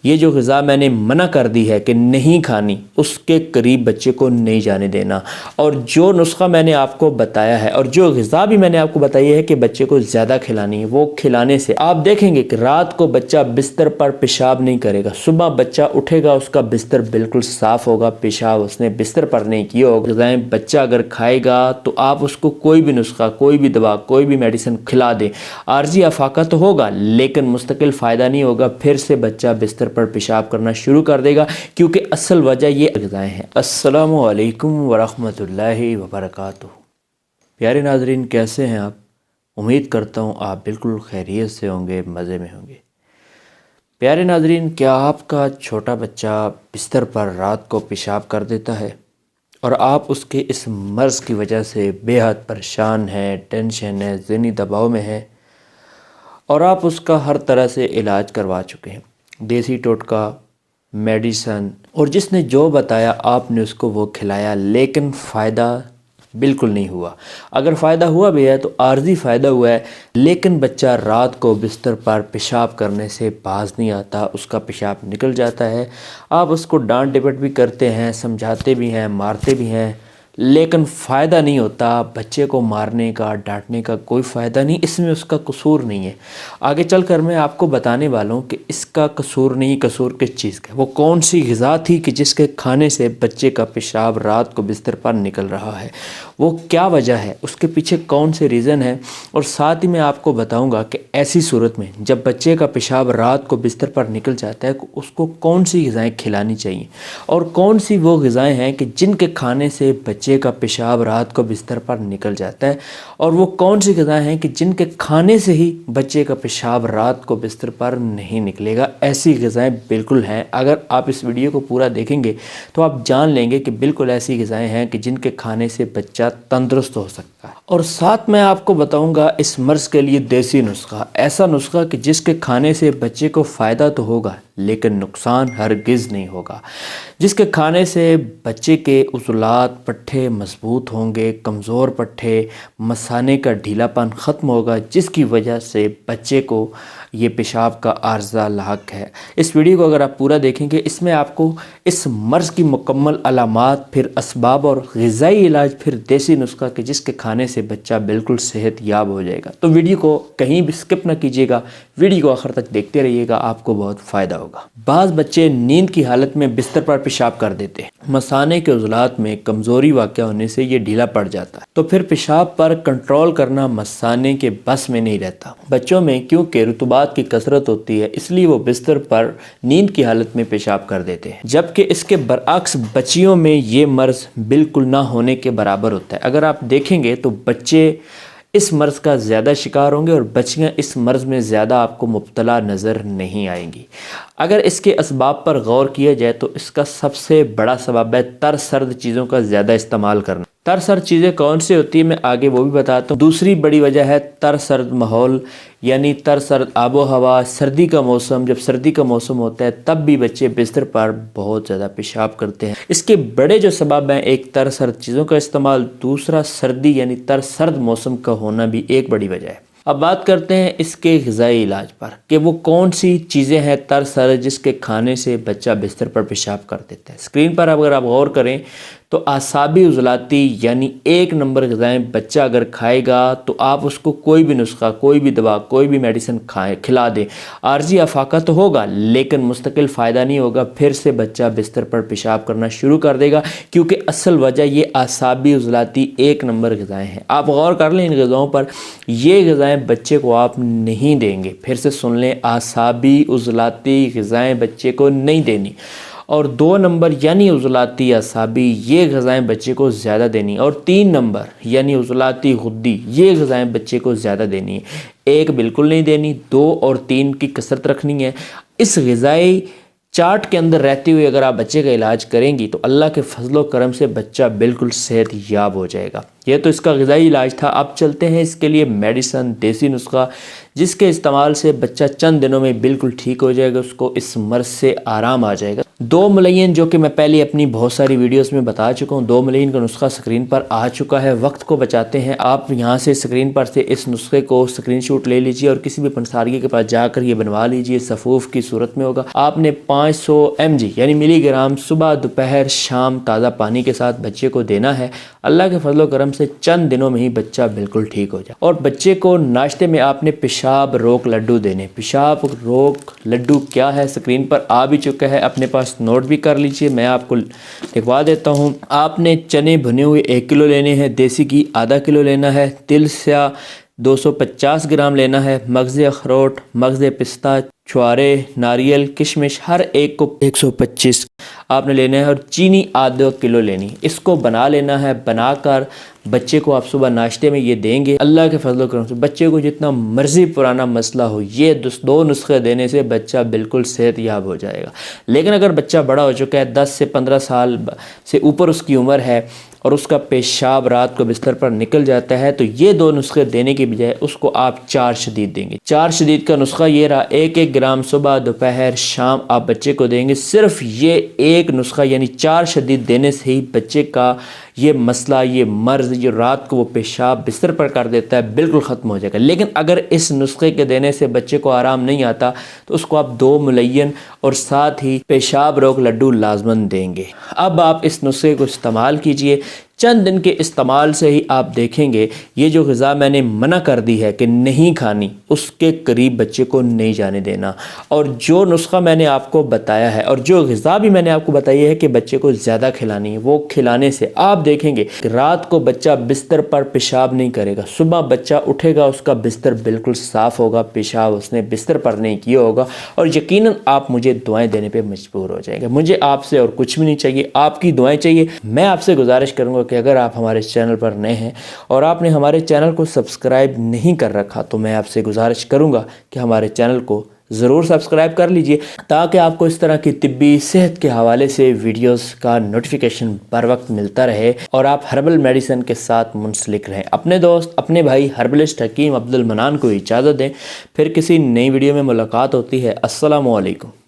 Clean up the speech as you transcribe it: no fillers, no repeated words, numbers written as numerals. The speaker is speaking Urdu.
یہ جو غذا میں نے منع کر دی ہے کہ نہیں کھانی، اس کے قریب بچے کو نہیں جانے دینا۔ اور جو نسخہ میں نے آپ کو بتایا ہے اور جو غذا بھی میں نے آپ کو بتائی ہے کہ بچے کو زیادہ کھلانی ہے، وہ کھلانے سے آپ دیکھیں گے کہ رات کو بچہ بستر پر پیشاب نہیں کرے گا، صبح بچہ اٹھے گا اس کا بستر بالکل صاف ہوگا، پیشاب اس نے بستر پر نہیں کیا ہوگا۔ غذائیں بچہ اگر کھائے گا تو آپ اس کو کوئی بھی نسخہ، کوئی بھی دوا، کوئی بھی میڈیسن کھلا دیں، عارضی افاقہ تو ہوگا لیکن مستقل فائدہ نہیں ہوگا، پھر سے بچہ بستر پر پیشاب کرنا شروع کر دے گا، کیونکہ اصل وجہ یہ غذائیں ہیں۔ السلام علیکم ورحمۃ اللہ وبرکاتہ۔ پیارے ناظرین، کیسے ہیں آپ؟ امید کرتا ہوں آپ بالکل خیریت سے ہوں گے، مزے میں ہوں گے۔ پیارے ناظرین، کیا آپ کا چھوٹا بچہ بستر پر رات کو پیشاب کر دیتا ہے اور آپ اس کے اس مرض کی وجہ سے بے حد پریشان ہیں، ٹینشن ہے، ذہنی دباؤ میں ہیں اور آپ اس کا ہر طرح سے علاج کروا چکے ہیں، دیسی ٹوٹکا، میڈیسن، اور جس نے جو بتایا آپ نے اس کو وہ کھلایا، لیکن فائدہ بالکل نہیں ہوا۔ اگر فائدہ ہوا بھی ہے تو عارضی فائدہ ہوا ہے، لیکن بچہ رات کو بستر پر پیشاب کرنے سے باز نہیں آتا، اس کا پیشاب نکل جاتا ہے۔ آپ اس کو ڈانٹ ڈپٹ بھی کرتے ہیں، سمجھاتے بھی ہیں، مارتے بھی ہیں، لیکن فائدہ نہیں ہوتا۔ بچے کو مارنے کا، ڈانٹنے کا کوئی فائدہ نہیں، اس میں اس کا قصور نہیں ہے۔ آگے چل کر میں آپ کو بتانے والا ہوں کہ اس کا قصور نہیں، قصور کس چیز کا ہے، وہ کون سی غذا تھی کہ جس کے کھانے سے بچے کا پیشاب رات کو بستر پر نکل رہا ہے، وہ کیا وجہ ہے، اس کے پیچھے کون سے ریزن ہے، اور ساتھ ہی میں آپ کو بتاؤں گا کہ ایسی صورت میں جب بچے کا پیشاب رات کو بستر پر نکل جاتا ہے اس کو کون سی غذائیں کھلانی چاہیے، اور کون سی وہ غذائیں ہیں کہ جن کے کھانے سے بچے کا پیشاب رات کو بستر پر نکل جاتا ہے، اور وہ کون سی غذائیں ہیں کہ جن کے کھانے سے ہی بچے کا پیشاب رات کو بستر پر نہیں نکلے گا۔ ایسی غذائیں بالکل ہیں، اگر آپ اس ویڈیو کو پورا دیکھیں گے تو آپ جان لیں گے کہ بالکل ایسی غذائیں ہیں کہ جن کے کھانے سے بچہ تندرست ہو سکتا ہے۔ اور ساتھ میں آپ کو بتاؤں گا اس مرض کے لیے دیسی نسخہ، ایسا نسخہ کہ جس کے کھانے سے بچے کو فائدہ تو ہوگا لیکن نقصان ہرگز نہیں ہوگا، جس کے کھانے سے بچے کے عضلات، پٹھے مضبوط ہوں گے، کمزور پٹھے، مثانے کا ڈھیلا پن ختم ہوگا، جس کی وجہ سے بچے کو یہ پیشاب کا عارضہ لاحق ہے۔ اس ویڈیو کو اگر آپ پورا دیکھیں گے، اس میں آپ کو اس مرض کی مکمل علامات، پھر اسباب اور غذائی علاج، پھر دیسی نسخہ کہ جس کے کھانے سے بچہ بالکل صحت یاب ہو جائے گا۔ تو ویڈیو کو کہیں بھی سکپ نہ کیجیے گا، ویڈیو کو آخر تک دیکھتے رہیے گا، آپ کو بہت فائدہ ہوگا۔ بعض بچے نیند کی حالت میں بستر پر پیشاب کر دیتے ہیں، مثانے کے عضلات میں کمزوری واقع ہونے سے یہ ڈھیلا پڑ جاتا ہے، تو پھر پیشاب پر کنٹرول کرنا مثانے کے بس میں نہیں رہتا۔ بچوں میں کیونکہ رطوبات کی کثرت ہوتی ہے، اس لیے وہ بستر پر نیند کی حالت میں پیشاب کر دیتے ہیں، جبکہ اس کے برعکس بچیوں میں یہ مرض بالکل نہ ہونے کے برابر ہوتا ہے۔ اگر آپ دیکھیں گے تو بچے اس مرض کا زیادہ شکار ہوں گے اور بچیاں اس مرض میں زیادہ آپ کو مبتلا نظر نہیں آئیں گی۔ اگر اس کے اسباب پر غور کیا جائے تو اس کا سب سے بڑا سبب ہے تر سرد چیزوں کا زیادہ استعمال کرنا۔ تر سرد چیزیں کون سی ہوتی ہیں میں آگے وہ بھی بتاتا ہوں۔ دوسری بڑی وجہ ہے تر سرد ماحول، یعنی تر سرد آب و ہوا، سردی کا موسم۔ جب سردی کا موسم ہوتا ہے تب بھی بچے بستر پر بہت زیادہ پیشاب کرتے ہیں۔ اس کے بڑے جو سبب ہیں، ایک تر سرد چیزوں کا استعمال، دوسرا سردی یعنی تر سرد موسم کا ہونا بھی ایک بڑی وجہ ہے۔ اب بات کرتے ہیں اس کے غذائی علاج پر کہ وہ کون سی چیزیں ہیں تر سرد جس کے کھانے سے بچہ بستر پر پیشاب کر دیتا ہے۔ اسکرین پر اگر آپ غور کریں تو اعصابی عضلاتی یعنی ایک نمبر غذائیں بچہ اگر کھائے گا تو آپ اس کو کوئی بھی نسخہ، کوئی بھی دوا، کوئی بھی میڈیسن کھلا دیں، عارضی افاقہ تو ہوگا لیکن مستقل فائدہ نہیں ہوگا، پھر سے بچہ بستر پر پیشاب کرنا شروع کر دے گا، کیونکہ اصل وجہ یہ اعصابی عضلاتی ایک نمبر غذائیں ہیں۔ آپ غور کر لیں ان غذاؤں پر، یہ غذائیں بچے کو آپ نہیں دیں گے، پھر سے سن لیں، اعصابی عضلاتی غذائیں بچے کو نہیں دینی، اور 2 نمبر یعنی عضلاتی اعصابی یہ غذائیں بچے کو زیادہ دینی، اور 3 نمبر یعنی عضلاتی غدی یہ غذائیں بچے کو زیادہ دینی ہے۔ 1 بالکل نہیں دینی، 2 اور 3 کی کثرت رکھنی ہے۔ اس غذائی چارٹ کے اندر رہتے ہوئے اگر آپ بچے کا علاج کریں گی تو اللہ کے فضل و کرم سے بچہ بالکل صحت یاب ہو جائے گا۔ یہ تو اس کا غذائی علاج تھا۔ اب چلتے ہیں اس کے لیے میڈیسن، دیسی نسخہ، جس کے استعمال سے بچہ چند دنوں میں بالکل ٹھیک ہو جائے گا، اس کو اس مرض سے آرام آ جائے گا۔ 2 ملین جو کہ میں پہلے اپنی بہت ساری ویڈیوز میں بتا چکا ہوں، 2 ملین کا نسخہ سکرین پر آ چکا ہے۔ وقت کو بچاتے ہیں، آپ یہاں سے سکرین پر سے اس نسخے کو سکرین شاٹ لے لیجئے اور کسی بھی پنسالگی کے پاس جا کر یہ بنوا لیجئے۔ صفوف کی صورت میں ہوگا۔ آپ نے 500 mg یعنی ملی گرام صبح، دوپہر، شام تازہ پانی کے ساتھ بچے کو دینا ہے۔ اللہ کے فضل و کرم سے چند دنوں میں ہی بچہ بالکل ٹھیک ہو جائے۔ اور بچے کو ناشتے میں آپ نے پیشاب روک لڈو دینے۔ پیشاب روک لڈو کیا ہے سکرین پر آ بھی چکا ہے، اپنے پاس نوٹ بھی کر لیجئے، میں آپ کو لکھوا دیتا ہوں۔ آپ نے چنے بھنے ہوئے 1 کلو لینے ہیں، دیسی گھی آدھا کلو لینا ہے، تل سیاہ 250 گرام لینا ہے، مغز اخروٹ، مغز پستہ، چھوارے، ناریل، کشمش ہر ایک کو 125 آپ نے لینا ہے، اور چینی آدھا کلو لینی۔ اس کو بنا لینا ہے۔ بنا کر بچے کو آپ صبح ناشتے میں یہ دیں گے۔ اللہ کے فضل و کرم سے بچے کو جتنا مرضی پرانا مسئلہ ہو، یہ 2 نسخے دینے سے بچہ بالکل صحت یاب ہو جائے گا۔ لیکن اگر بچہ بڑا ہو چکا ہے، 10 سے 15 سال سے اوپر اس کی عمر ہے، اور اس کا پیشاب رات کو بستر پر نکل جاتا ہے، تو یہ 2 نسخے دینے کی بجائے اس کو آپ 4 شدید دیں گے۔ 4 شدید کا نسخہ یہ رہا، 1-1 گرام صبح، دوپہر، شام آپ بچے کو دیں گے۔ صرف یہ ایک نسخہ یعنی 4 شدید دینے سے ہی بچے کا یہ مسئلہ، یہ مرض، یہ رات کو وہ پیشاب بستر پر کر دیتا ہے، بالکل ختم ہو جائے گا۔ لیکن اگر اس نسخے کے دینے سے بچے کو آرام نہیں آتا تو اس کو آپ 2 ملین اور ساتھ ہی پیشاب روک لڈو لازماً دیں گے۔ اب آپ اس نسخے کو استعمال کیجئے۔ چند دن کے استعمال سے ہی آپ دیکھیں گے یہ جو غذا میں نے منع کر دی ہے کہ نہیں کھانی، اس کے قریب بچے کو نہیں جانے دینا۔ اور جو نسخہ میں نے آپ کو بتایا ہے اور جو غذا بھی میں نے آپ کو بتائی ہے کہ بچے کو زیادہ کھلانی ہے، وہ کھلانے سے آپ دیکھیں گے کہ رات کو بچہ بستر پر پیشاب نہیں کرے گا، صبح بچہ اٹھے گا، اس کا بستر بالکل صاف ہوگا، پیشاب اس نے بستر پر نہیں کیا ہوگا، اور یقیناً آپ مجھے دعائیں دینے پہ مجبور ہو جائیں گے۔ مجھے آپ سے اور کچھ بھی نہیں چاہیے، آپ کی دعائیں چاہیے۔ میں آپ سے گزارش کروں گا کہ اگر آپ ہمارے چینل پر نئے ہیں اور آپ نے ہمارے چینل کو سبسکرائب نہیں کر رکھا، تو میں آپ سے گزارش کروں گا کہ ہمارے چینل کو ضرور سبسکرائب کر لیجئے، تاکہ آپ کو اس طرح کی طبی صحت کے حوالے سے ویڈیوز کا نوٹیفیکیشن بر وقت ملتا رہے اور آپ ہربل میڈیسن کے ساتھ منسلک رہیں۔ اپنے دوست، اپنے بھائی ہربلسٹ حکیم عبد المنان کو اجازت دیں، پھر کسی نئی ویڈیو میں ملاقات ہوتی ہے۔ السلام علیکم۔